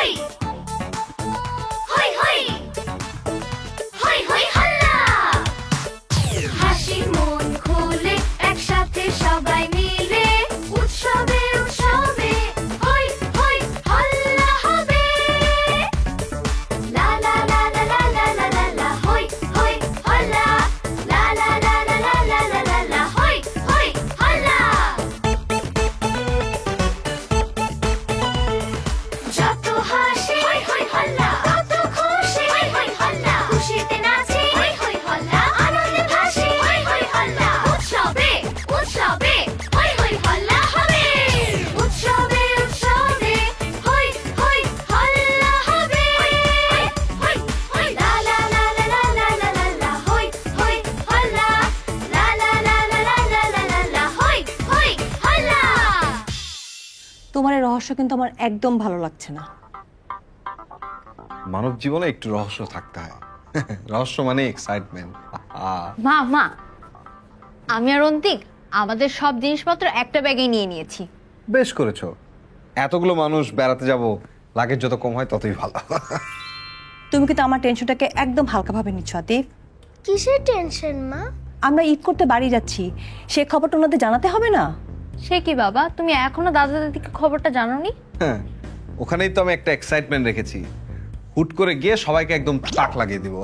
হই হই হই হই হই হল্লা হাসি মন খুলে একসাথে সবাই মিলে উৎসবে উৎসবে হই হই হল্লা হবে লা লা লা লা লা লা লা লা লা হই হই হল্লা লা লা লা লা লা লা লা লা লা হই হই হল্লা যত হাসি হই হই হল্লা তত খুশি হই হই হল্লা খুশিতে নাচি হই হই হল্লা আনন্দে ভাসি হই হই হল্লা উৎসবে উৎসবে হই হই হল্লা হবে উৎসবে উৎসবে হই হই হল্লা হবে হই হই লা লা লা লা লা লা লা লা লা হই হই হল্লা লা লা লা লা লা লা লা লা লা হই হই হল্লা তোমার এই রহস্য কিন্তু আমার একদম ভালো লাগছে না। মানব জীবনে একটু রহস্য থাকতে হয়। রহস্য মানে এক্সাইটমেন্ট। মা মা আমি আর অন্তিক আমাদের সব জিনিসপত্র একটা ব্যাগে নিয়ে নিয়েছি। বেশ করেছো, এতগুলো মানুষ বেড়াতে যাব, লাগেজ যত কম হয় ততই ভালো। তুমি কিন্তু আমার টেনশনটাকে একদম হালকাভাবে নিচ্ছ আতিফ। কিসের টেনশন মা? আমরা ঈদ করতে বাড়ি যাচ্ছি, সে খবরটা ওনাদের জানাতে হবে না? সে কি বাবা, তুমি এখনো দাদা দাদিকে খবরটা জানোনি? হ্যাঁ, ওখানেই তো আমি একটা এক্সাইটমেন্ট রেখেছি, হুট করে গিয়ে সবাইকে একদম তাক লাগিয়ে দিব।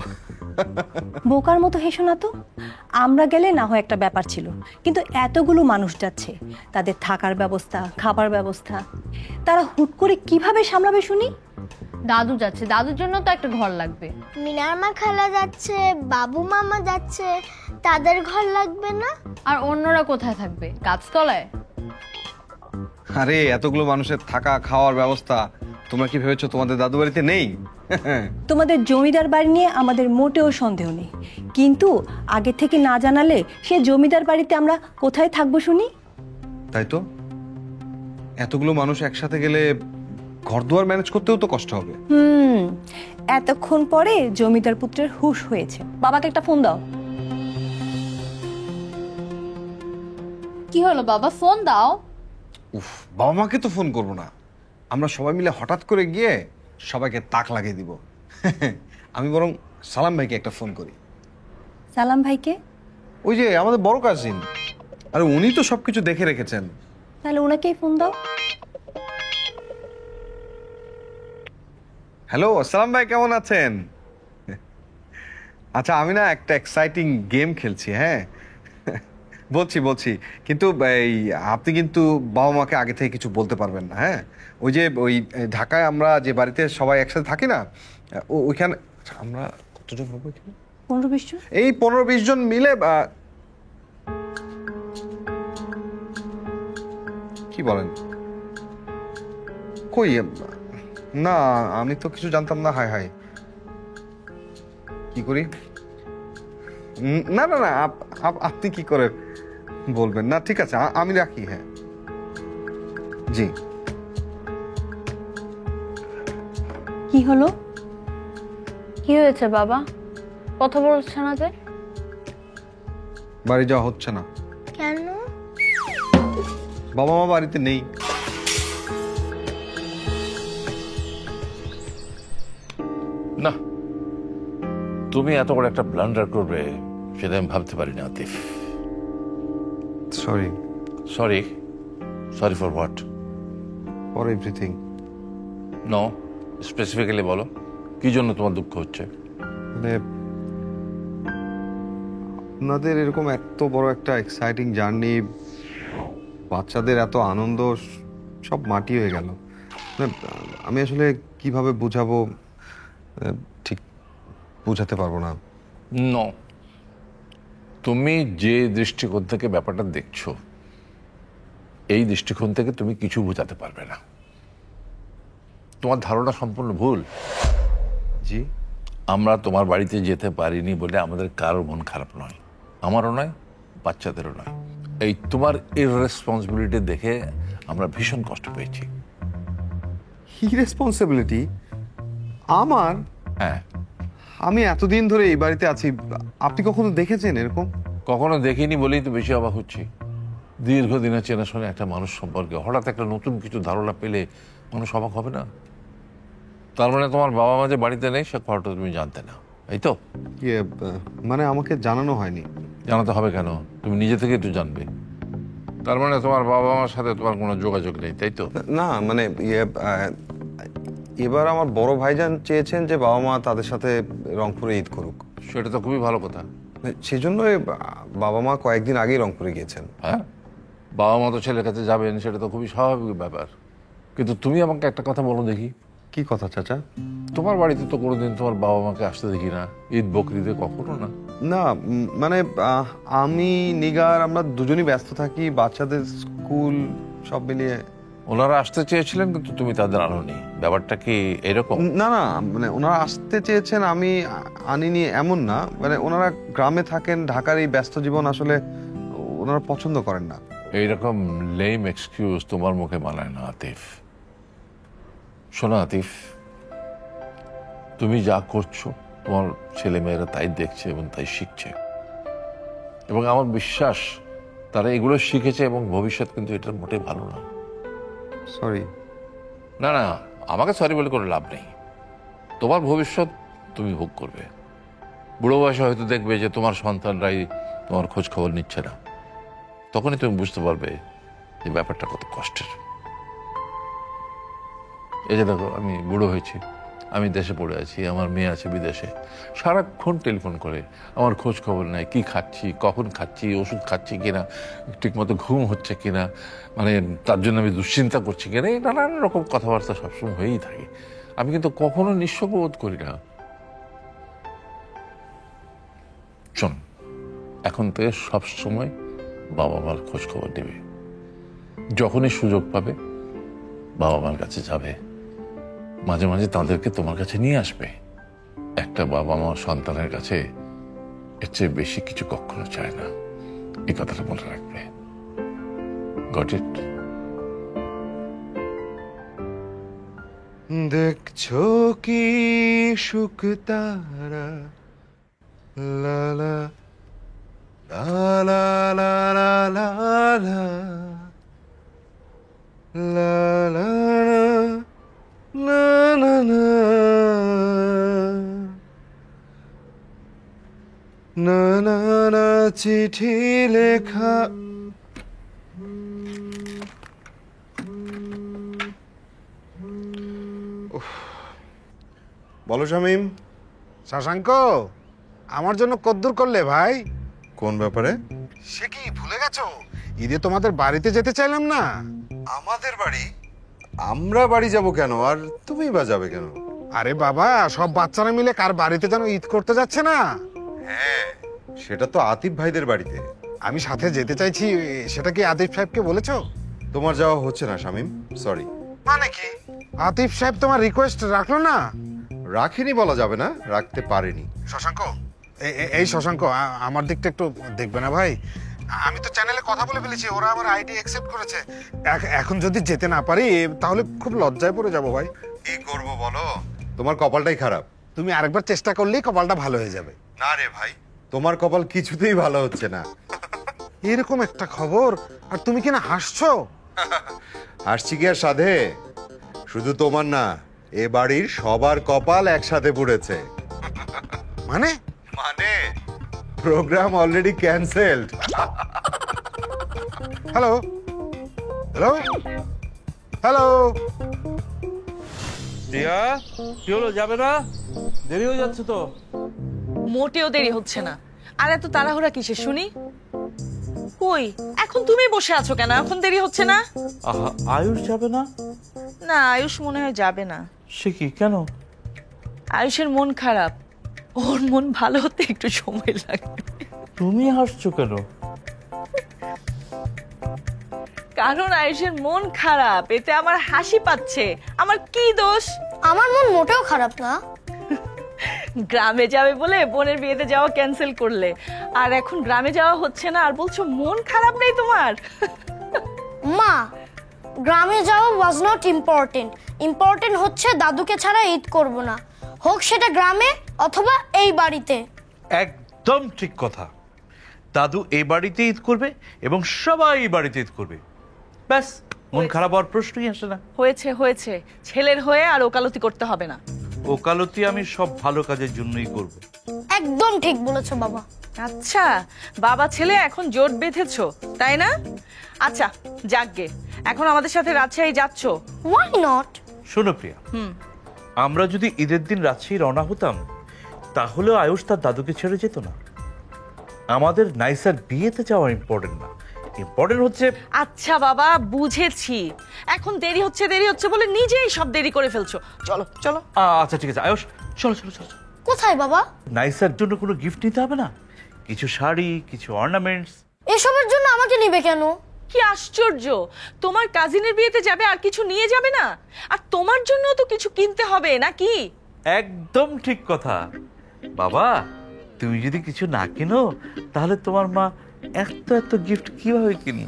বোকার মতো হেসো না তো। আমরা গেলে না হয় একটা ব্যাপার ছিল, কিন্তু এতগুলো মানুষ যাচ্ছে, তাদের থাকার ব্যবস্থা, খাবার ব্যবস্থা, তারা হুট করে কিভাবে সামলাবে শুনি? দাদু যাচ্ছে, দাদুর জন্য তো একটা ঘর লাগবে। মিনার মা খালা যাচ্ছে, বাবু মামা যাচ্ছে, তাদের ঘর লাগবে না? আর অন্যরা কোথায় থাকবে? গাছতলায়? আরে এতগুলো মানুষের থাকা খাওয়ার ব্যবস্থা তোমরা কি ভেবেছো তোমাদের দাদু বাড়িতে নেই? তোমাদের জমিদার বাড়ি নিয়ে আমাদের মোটেও সন্দেহ নেই, কিন্তু আগে থেকে না জানালে সে জমিদার বাড়িতে আমরা কোথায় থাকবো শুনি? তাই তো, এতগুলো মানুষ একসাথে গেলে ঘরদুয়ার ম্যানেজ করতেও তো কষ্ট হবে। এতক্ষণ পরে জমিদার পুত্রের হুঁশ হয়েছে। বাবাকে একটা ফোন দাও। কি হলো বাবা, ফোন দাও। উফ, বাবা মাকে তো ফোন করবো না, আমরা সবাই মিলে হঠাৎ করে গিয়ে সবাইকে তাক লাগিয়ে দিব। আমি বরং সালাম ভাইকে একটা ফোন করি। সালাম ভাইকে? ওই যে আমাদের বড় কাজিন, আরে উনি তো সবকিছু দেখে রেখেছেন। তাহলে ওনাকেই ফোন দাও। হ্যালো, সালাম ভাই, কেমন আছেন? আচ্ছা, আমি না একটা এক্সাইটিং গেম খেলছি। হ্যাঁ, বলছি কিন্তু এই আপনি কিন্তু বাবা মাকে আগে থেকে কিছু বলতে পারবেন না। হ্যাঁ, ওই যে ওই ঢাকায় আমরা যে বাড়িতে সবাই একসাথে থাকি না, ওইখানে আমরা কতজন হবো? 15-20 জন। এই 15-20 জন মিলে কি বলেন? কই না, আমি তো কিছু জানতাম না। হাই হাই, কি করি? না না না, আপনি কি করে বলবেন? না ঠিক আছে, আমি রাখি। হ্যাঁ জি। কি হলো? কি হয়েছে বাবা, কথা বলছে না যে? বাড়ি যাওয়া হচ্ছে না। কেন? বাবা মা বাড়িতে নেই। না, তুমি এত বড় একটা ব্লান্ডার করবে সেটা আমি ভাবতে পারিনি Atif. Sorry. Sorry? Sorry for what? For everything. No, specifically বলো, কি জন্য তোমার দুঃখ হচ্ছে? মানে আপনাদের এরকম এত বড় একটা এক্সাইটিং জার্নি, বাচ্চাদের এত আনন্দ, সব মাটি হয়ে গেল। মানে আমি আসলে কিভাবে বুঝাবো ঠিক বুঝাতে পারবো না। নো, তুমি যে দৃষ্টিকোণ থেকে ব্যাপারটা দেখছো, এই দৃষ্টিকোণ থেকে তুমি কিছু বোঝাতে পারবে না। তোমার ধারণা সম্পূর্ণ ভুল। জি? আমরা তোমার বাড়িতে যেতে পারিনি বলে আমাদের কারোর মন খারাপ নয়, আমারও নয়, বাচ্চাদেরও নয়। এই তোমার ইররেসপন্সিবিলিটি দেখে আমরা ভীষণ কষ্ট পেয়েছি। ইররেসপন্সিবিলিটি আমার? হ্যাঁ। আমি এতদিন ধরে এই বাড়িতে আছি, আপনি কখনো দেখেছেন এরকম? কখনো দেখিনি বলেই তো বেশি অবাক হচ্ছি। দীর্ঘদিনের চেনাশোনা একটা মানুষ সম্পর্কে হঠাৎ একটা নতুন কিছু ধারণা পেলে মানুষ অবাক হবে না? তার মানে তোমার বাবা মা যে বাড়িতে নেই সে খবরটা তুমি জানতে না, এই তো? ইয়ে মানে আমাকে জানানো হয়নি। জানাতে হবে কেন? তুমি নিজে থেকেই তো জানবে। তার মানে তোমার বাবা মার সাথে তোমার কোনো যোগাযোগ নেই, তাই তো? না মানে এবার আমার বড় ভাইজান চেয়েছেন যে বাবা মা তাদের সাথে রংপুরে ঈদ করুক। সেটা তো খুবই ভালো কথা। সেই জন্য বাবা মা কয়েকদিন আগেই রংপুরে গিয়েছেন। হ্যাঁ, বাবা মা তো ছেলের কাছে যাবেন, সেটা তো খুবই স্বাভাবিক ব্যাপার। কিন্তু তুমি আমাকে একটা কথা বলো দেখি। কি কথা চাচা? তোমার বাড়িতে তো কোনোদিন তোমার বাবা মাকে আসতে দেখি না, ঈদ বকরিদে কখনো না। না মানে আমি নিগার আমরা দুজনই ব্যস্ত থাকি, বাচ্চাদের স্কুল সব মিলিয়ে। ওনারা আসতে চেয়েছিলেন কিন্তু তুমি তাদের আনোনি, ব্যাপারটা কি এরকম? না না মানে ওনারা আসতে চেয়েছেন, আমি আনিনি এমন না। মানে ওনারা গ্রামে থাকেন, ঢাকার এই ব্যস্ত জীবন আসলে ওনারা পছন্দ করেন না। এইরকম লেম এক্সকিউজ তোমার মুখে মানায় না আতিফ। শোনো আতিফ, তুমি যা করছো তোমার ছেলে মেয়েরা তাই দেখছে এবং তাই শিখছে, এবং আমার বিশ্বাস তারা এগুলো শিখেছে এবং ভবিষ্যৎ কিন্তু এটা মোটেই ভালো না। সরি। না না, আমাকে সরি বলে কোনো লাভ নেই। তোমার ভবিষ্যৎ তুমি ভোগ করবে। বুড়ো বয়সে হয়তো দেখবে যে তোমার সন্তানরাই তোমার খোঁজ খবর নিচ্ছে না, তখনই তুমি বুঝতে পারবে যে ব্যাপারটা কত কষ্টের। এই যে দেখো, আমি বুড়ো হয়েছি, আমি দেশে পড়ে আছি, আমার মেয়ে আছে বিদেশে, সারাক্ষণ টেলিফোন করে আমার খোঁজ খবর নেয়, কি খাচ্ছি, কখন খাচ্ছি, ওষুধ খাচ্ছি কিনা, ঠিকমতো ঘুম হচ্ছে কিনা, মানে তার জন্য আমি দুশ্চিন্তা করছি কিনা, এই নানান রকম কথাবার্তা সবসময় হয়েই থাকে। আমি কিন্তু কখনো নিঃস্ব বোধ করি না। শোন, এখন থেকে সবসময় বাবা মার খোঁজ খবর নেবে, যখনই সুযোগ পাবে বাবা মার কাছে যাবে, মাঝে মাঝে তাদেরকে তোমার কাছে নিয়ে আসবে। একটা বাবা মা সন্তানের কাছে এর চেয়ে বেশি কিছু কখনো চায় না, এই কথাটা মনে রাখবে। Got it? দেখছো কি সুখ তারা লা লা লা লা লা লা লা লা লা না না না না না না চিঠি লেখা। বলো শামীম। শশাঙ্ক, আমার জন্য কদ্দুর করলে ভাই? কোন ব্যাপারে? সে কি ভুলে গেছো? ঈদে তোমাদের বাড়িতে যেতে চাইলাম না। আমাদের বাড়ি? আমরা বাড়ি যাব কেন, আর তুমি বা যাবে কেন? আরে বাবা, সব বাচ্চারা মিলে কার বাড়িতে যেন ঈদ করতে যাচ্ছে না? হ্যাঁ, সেটা তো আতিফ ভাইদের বাড়িতে। আমি সাথে যেতে চাইছি, সেটা কি আতিফ সাহেবকে বলেছো? তোমার যাওয়া হচ্ছে না শামীম, সরি। মানে কি? আতিফ সাহেব তোমার রিকোয়েস্ট রাখলো না? রাখিনি বলা যাবে না, রাখতে পারেনি। শশাঙ্ক, এই শশাঙ্ক, আমার দিকটা একটু দেখবে না ভাই? আমি তো চ্যানেলে কথা বলে ফেলেছি, ওরা আমার আইডি অ্যাকসেপ্ট করেছে। এখন যদি যেতে না পারি তাহলে খুব লজ্জায় পড়ে যাব ভাই। কি করব বলো, তোমার কপালটাই খারাপ। তুমি আরেকবার চেষ্টা করলেই কপালটা ভালো হয়ে যাবে। না রে ভাই, তোমার কপাল কিছুতেই ভালো হচ্ছে না। এরকম একটা খবর, আর তুমি কিনা হাসছো? হাসছি কি আর সাধে? শুধু তোমার না, এ বাড়ির সবার কপাল একসাথে পুড়েছে। মানে? মানে programme already cancelled. Hello hello hello. Diya, কি হলো, যাবে না? দেরি হয়ে যাচ্ছে তো। মোটেও দেরি হচ্ছে না। আর এত তাড়াহুড়া কিসের শুনি? কই, এখন তুমি বসে আছো কেন? এখন দেরি হচ্ছে না? আহা, আয়ুষ যাবে না? না, আয়ুষ মনে হয় যাবে না। সে কি, কেন? আয়ুষের মন খারাপ, ওর মন ভালো হতে একটু সময় লাগবে। তুমি হাসছো কেন? কারণ আয়ুষের মন খারাপ, এতে আমার হাসি পাচ্ছে। আমার কি দোষ? আমার মন মোটেও খারাপ না। গ্রামে যাবে বলে বোনের বিয়েতে যাওয়া ক্যান্সেল করলে, আর এখন গ্রামে যাওয়া হচ্ছে না আর বলছো মন খারাপ নেই তোমার? মা, গ্রামে যাওয়া ওয়াজ নট ইম্পর্টেন্ট। ইম্পর্টেন্ট হচ্ছে দাদুকে ছাড়া ঈদ করব না, হোক সেটা গ্রামে অথবা এই বাড়িতে। একদম ঠিক কথা। দাদু এই বাড়িতে ঈদ করবে এবং সবাই এই বাড়িতে ঈদ করবে, ব্যাস। মন খারাপ হওয়ার প্রশ্নই আসে না। হয়েছে হয়েছে, ছেলের হয়ে আর ওকালতি করতে হবে না। ওকালতি আমি সব ভালো কাজের জন্যই করব। একদম ঠিক বলেছো বাবা। আচ্ছা, বাবা ছেলে এখন জোট বেঁধেছো তাই না? আচ্ছা যাকগে, এখন আমাদের সাথে রাজশাহী যাচ্ছ? Why not? শোনো প্রিয়া, আমরা যদি ঈদের দিন রাজশাহী রওনা হতাম তাহলে আয়ুষ তার দাদুকে ছেড়ে যেত না। আমাদের নাইসার বিয়েতে যাওয়া ইম্পর্টেন্ট না, ইম্পর্টেন্ট হচ্ছে। আচ্ছা বাবা বুঝেছি, এখন দেরি হচ্ছে বলে নিজেই সব দেরি করে ফেলছো। চলো চলো। আচ্ছা ঠিক আছে আয়ুষ, চলো চলো চলো। কোথায় বাবা? নাইসার জন্য কোনো গিফট নিতে হবে না? কিছু শাড়ি, কিছু অর্নামেন্টস। এসবের জন্য আমাকে নিবে কেন? কি আশ্চর্য, তোমার কাজিনের বিয়েতে যাবে আর কিছু নিয়ে যাবে না? আর তোমার জন্য তো কিছু কিনতে হবে নাকি? একদম ঠিক কথা বাবা, তুমি যদি কিছু না কিনো তাহলে তোমার মা এত এত গিফট কিভাবে কিনবে?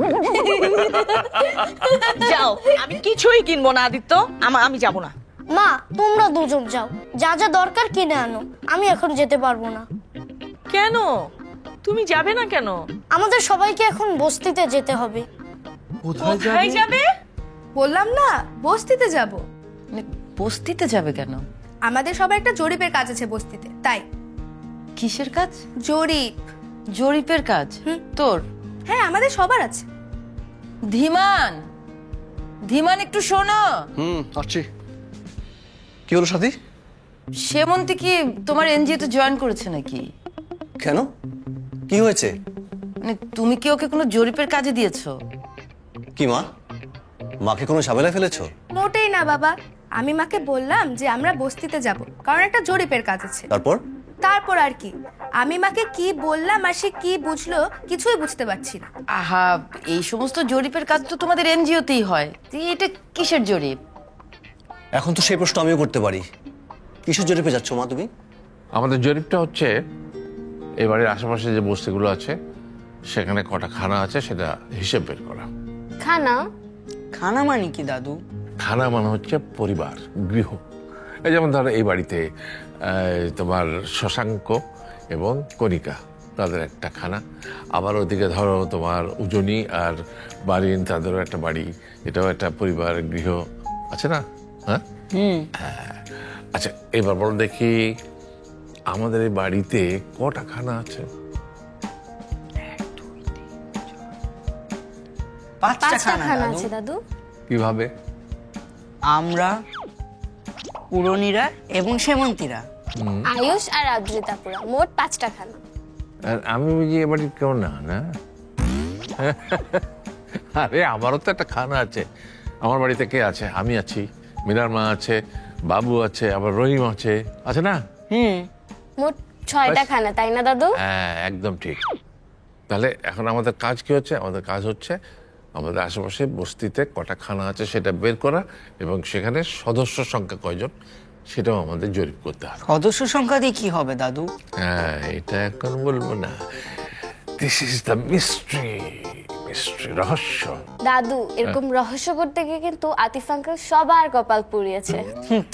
যাও, আমি কিছুই কিনবো না আদিত্য, আমি যাব না। মা তোমরা দুজন যাও, যা যা দরকার কিনে আনো, আমি এখন যেতে পারবো না। কেন তুমি যাবে না কেন? আমাদের সবাইকে এখন বস্তিতে যেতে হবে। কোথায় যাবে? বললাম না বস্তিতে যাব। বস্তিতে যাবে কেন? আমাদের সবার একটা জরিপের কাজ আছে বস্তিতে, তাই। কিসের কাজ? জরিপ। জরিপের কাজ? তোর? হ্যাঁ আমাদের সবার আছে। ধীমান, ধীমান একটু শোনো। আসছি। কি হলো সাথী? সেমন্তী কি তোমার এনজিওতে জয়েন করেছে নাকি? কেন, কি হয়েছে? মানে তুমি কি ওকে কোনো জরিপের কাজে দিয়েছো? কি মা, মাকে কোনো ঝামেলায় ফেলেছো? মোটেই না বাবা, আমি মাকে বললাম যে আমরা বস্তিতে যাব কারণ একটা জরিপের কাজ আছে। তারপর আর কি, আমি মাকে কি বললাম আর সে কি বুঝলো কিছুই বুঝতে পারছি না। আহা, এই সমস্ত জরিপের কাজ তো তোমাদের এনজিওতেই হয়, এটা কিসের জরিপ? এখন তো সেই প্রশ্ন আমিও করতে পারি। কিসের জরিপে যাচ্ছ মা তুমি? আমাদের জরিপটা হচ্ছে এই বাড়ির আশেপাশে যে বস্তিগুলো আছে সেখানে কটা খানা আছে সেটা হিসেব বের করা। খানা? খানা মানে কি দাদু? খানা মানে হচ্ছে পরিবার, গৃহ। এই যেমন ধরো এই বাড়িতে তোমার শশাঙ্ক এবং কণিকা, তাদের একটা খানা। আবার ওদিকে ধরো তোমার উজনি আর বারিন, তাদেরও একটা বাড়ি, এটাও একটা পরিবার, গৃহ আছে না? হ্যাঁ। আচ্ছা এবার বলো দেখি আমাদের এই বাড়িতে কটা খানা আছে? 5টা খানা আছে দাদু। কিভাবে? আমরা, পুরনীরা এবং সেমন্তীরা, আয়ুষ আর আদ্রিতাপুরা, মোট 5টা খানা। আর আমি বুঝি এ বাড়ির কেউ না? না আরে আমারও তো একটা খানা আছে। আমার বাড়িতে কে আছে? আমি আছি, মীরার মা আছে, বাবু আছে, আবার রহিম আছে, আছে না? মোট 6টা খানা, তাই না দাদু? হ্যাঁ একদম ঠিক। তাহলে এখন আমাদের কাজ কি হচ্ছে? আমাদের কাজ হচ্ছে আমাদের আশেপাশে বস্তিতে কটা খানা আছে সেটা বের করা এবং সেখানে সদস্য সংখ্যা কয়জন সেটাও আমাদের জরিপ করতে হবে। সদস্য সংখ্যা দিয়ে কি হবে দাদু? হ্যাঁ এটা এখন বলবো না, দিস ইজ দ্য মিস্ট্রি, রহস্য। দাদু এরকম রহস্য করতে গিয়ে কিন্তু আতিফ আঙ্কেল সবার কপাল পুড়িয়েছে।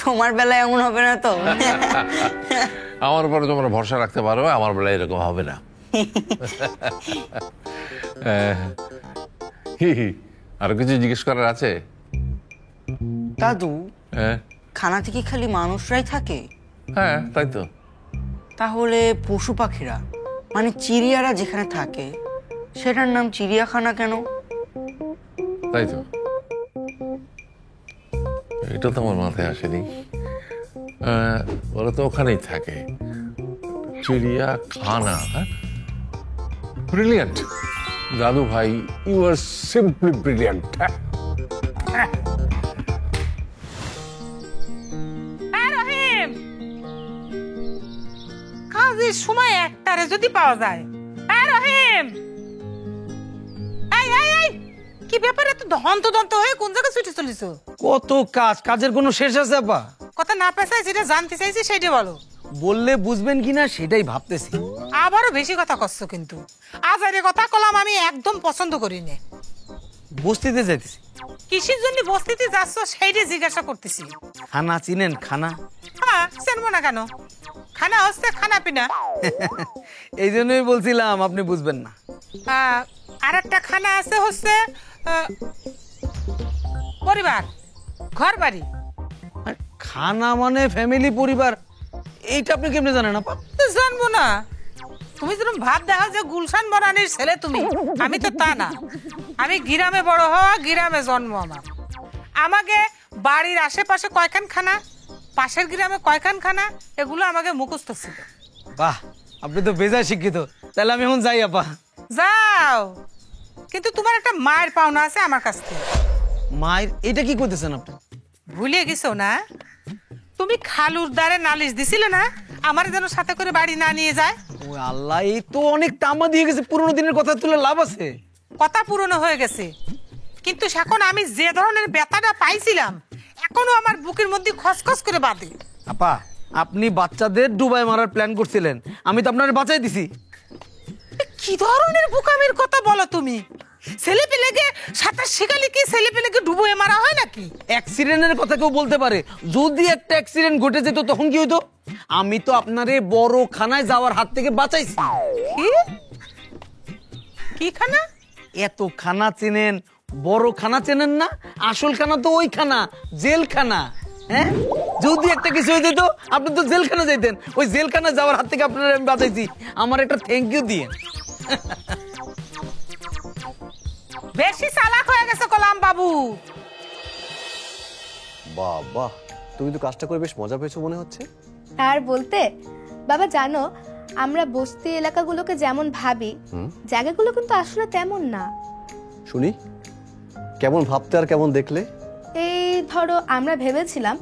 তোমার বেলায় এমন হবে না তো? আমার উপরে তোমরা ভরসা রাখতে পারো, আমার বেলায় এরকম হবে না। আরো কিছু জিজ্ঞেস করার আছে? দাদু হ্যাঁ খানাতে কি খালি মানুষরাই থাকে? হ্যাঁ তাই তো। তাহলে পশু পাখিরা মানে চিড়িয়ারা যেখানে থাকে সেটার নাম চিড়িয়াখানা কেন? তাই তো, এটা তো আমার মাথায় আসেনি। ওরা তো ওখানেই থাকে, চিড়িয়াখানা। ব্রিলিয়ান্ট দাদু ভাই, ইউ আর সিম্পলি ব্রিলিয়ান্ট। রহিম, কাজের সময় একটারে যদি পাওয়া যায়। রহিম, কি ব্যাপারে এত দন্ত হয়ে কোন জায়গায় ছুটে চলিস? কত কাজ, কাজের কোনো শেষ আছে আপা? কথা না পেছাই যেটা জানতে চাইছি সেটা বলো। বললে বুঝবেন কিনা সেটাই ভাবতেছি। আবারও বেশি কথা করছো কিন্তু। আজ আর কথা কলাম আমি একদম পছন্দ করি না। বস্তিতে যাইতেছি। কিসের জন্য বস্তিতে যাচ্ছ সেইটাই জিজ্ঞাসা করতেছি। খানা চিনেন? খানা? হ্যাঁ চেনবো না কেন, খানা হচ্ছে খানা পিনা। এই জন্যই বলছিলাম আপনি বুঝবেন না। আর একটা খানা আছে হচ্ছে পরিবার ঘর বাড়ি। খানা মানে ফ্যামিলি পরিবার, এইটা আপনি কেমনে জানেন আপা? তো জানবো না? তুমি যেরকম ভাব দেখা যে গুলশান বনানির ছেলে তুমি, আমি তো তা না। আমি গ্রামে বড় হওয়া, গ্রামে জন্ম আমার। আমাকে বাড়ির আশেপাশে কয়খান খানা, পাশের গ্রামে কয়খান খানা, এগুলো আমাকে মুখস্থ ছিল। বাহ, আপনি তো বেজায় শিক্ষিত। তাহলে আমি এখন যাই আপা। যাও, কিন্তু তোমার একটা মায়ের পাওনা আছে আমার কাছ থেকে। মায়ের? এটা কি করতেছেন আপনি? ভুলে গেছো না? তুমি খালুর দ্বারে নালিশ দিছিলে না আমার যেন সাথে করে বাড়ি না নিয়ে যায়? ও আল্লাহ, এই তো অনেক তামা দিয়ে গেছে। পুরোনো দিনের কথা তুলে লাভ আছে? কথা পুরনো হয়ে গেছে, কিন্তু এখন আমি যে ধরনের ব্যথাটা পাইছিলাম এখনো আমার বুকের মধ্যে খসখস করে বাঁধে। আপা, আপনি বাচ্চাদের ডুবাই মারার প্ল্যান করছিলেন, আমি তো আপনার বাঁচাই দিছি। কি ধরনের বোকামির কথা বলো তুমি? ছেলে পেলেকে সাঁতার শেখালে কি ছেলে পেলেকে ডুবুয়ে মারা হয় নাকি? অ্যাক্সিডেন্টের কথা কেউ বলতে পারে। যদি একটা অ্যাক্সিডেন্ট ঘটে যেত তখন কি হইতো? আমি তো আপনারে বড় খানায় যাওয়ার হাত থেকে বাঁচাইছি। কি খানা? এত খানা চেনেন, বড় খানা চেনেন না? আসল খানা তো ওই খানা, জেলখানা। হ্যাঁ, যদি একটা কিছু হয়ে যেত আপনি তো জেলখানা যাইতেন। ওই জেলখানা যাওয়ার হাত থেকে আপনারা আমি বাঁচাইছি। আমার একটা থ্যাংক ইউ দিয়ে। বেশি চালাক হয়ে গেছে কলাম বাবু। বাহ বাহ, তুমি তো কাজটা করে বেশ মজা পেয়েছো মনে হচ্ছে। আর বলতে বাবা, জানো আমরা বস্তি এলাকাগুলোকে যেমন ভাবি, জায়গাগুলো কিন্তু আসলে তেমন না। শুনি, কেমন ভাবতে আর কেমন দেখলে? এই ধরো, আমরা ভেবেছিলাম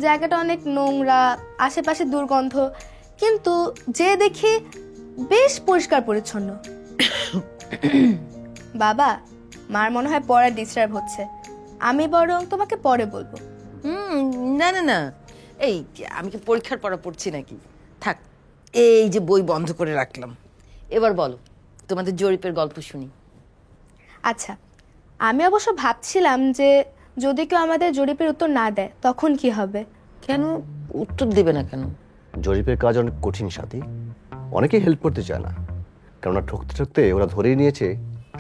জায়গাটা অনেক নোংরা, আশেপাশে দুর্গন্ধ, কিন্তু যে দেখি বেশ পরিষ্কার পরিচ্ছন্ন। বাবা, মার মনে হয় পড়া ডিস্টার্ব হচ্ছে, আমি বরং তোমাকে পরে বলবো। না না না, এই আমি কি পরীক্ষার পড়া পড়ছি নাকি? থাক, এই যে বই বন্ধ করে রাখলাম। এবার বলো, তোমাদের জরিপের গল্প শুনি। আচ্ছা, আমি অবশ্য ভাবছিলাম যে যদি কেউ আমাদের জরিপের উত্তর না দেয় তখন কি হবে। কেন উত্তর দেবে না কেন? জরিপের কাজ অনেক কঠিন সাথী, অনেকেই হেল্প করতে চায় না, কেননা ঠকতে ঠকতে ওরা ধরেই নিয়েছে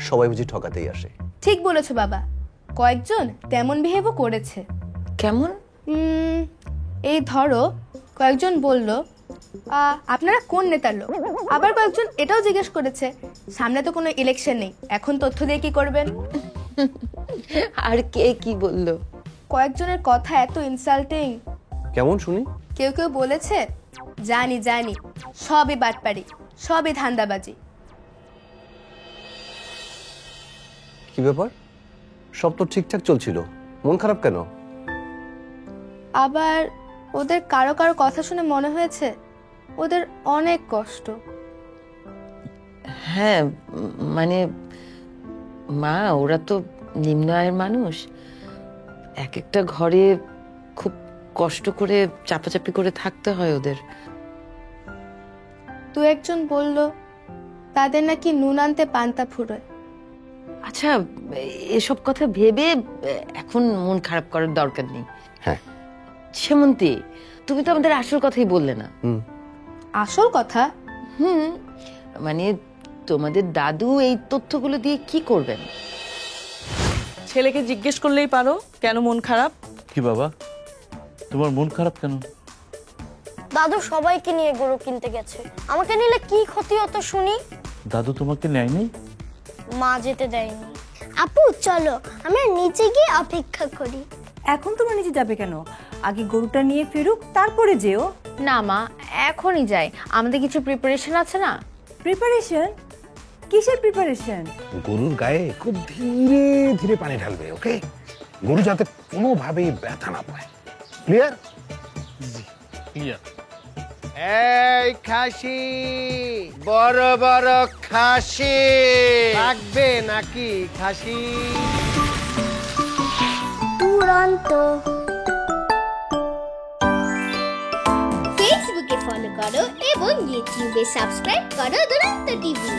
সবাই বুঝি ঠকাতেই আসে। ঠিক বলেছো বাবা, কয়েকজন তেমন বিহেভও করেছে। কেমন? এই ধরো, কয়েকজন বলল আপনারা কোন নেতার লোক, আবার কয়েকজন এটাও জিজ্ঞেস করেছে সামনে তো কোনো ইলেকশন নেই, এখন তথ্য দিয়ে কি করবেন। আর কে কি বললো? কয়েকজনের কথা এত ইনসাল্টিং। কেমন শুনি? কেউ কেউ বলেছে জানি জানি, সবই বাটপাড়ি, সবই ধান্দাবাজি। কি ব্যাপার, সব তো ঠিকঠাক চলছিল, মন খারাপ কেন? আবার ওদের কারো কারো কথা শুনে মনে হয়েছে ওদের অনেক কষ্ট। হ্যাঁ, মানে মা, ওরা তো নিম্ন আয়ের মানুষ, এক একটা ঘরে খুব কষ্ট করে চাপাচাপি করে থাকতে হয় ওদের। দু একজন বলল তাদের নাকি নুন আনতে পান্তা ফুরোয়। আচ্ছা, এসব কথা ভেবে এখন মন খারাপ করার দরকার নেই। হ্যাঁ সেমন্তী, তুমি তো আমাদের আসল কথাই বললে না। আসল কথা? মানে তোমাদের দাদু এই তথ্যগুলো দিয়ে কি করবেন? ছেলেকে জিজ্ঞেস করলেই পারো কেন মন খারাপ। কি বাবা, তোমার মন খারাপ কেন? দাদু সবাইকে নিয়ে গরু কিনতে গেছে, আমাকে নিলে কি ক্ষতি হতো শুনি। দাদু তোমাকে নেয় নাই? মা যেতে দেয়নি। আপু চলো আমরা নিচে গিয়ে অপেক্ষা করি। এখন তোমরা নিচে যাবে কেন? আগে গরুটা নিয়ে ফিরুক, তারপরে যেও। না মা, এখনই যাই, আমাদের কিছু প্রিপারেশন আছে না। প্রিপারেশন? কিসের প্রিপারেশন? গরুর গায়ে খুব ধীরে ধীরে পানি ঢালবে, ওকে? গরু যাতে কোনোভাবেই ব্যথা না পায়। ক্লিয়ার? ক্লিয়ার। এই খাসি, বড় বড় খাসি লাগবে নাকি? খাসি দুরন্ত। ফেসবুকে ফলো করো এবং ইউটিউবে সাবস্ক্রাইব করো দুরন্ত টিভি।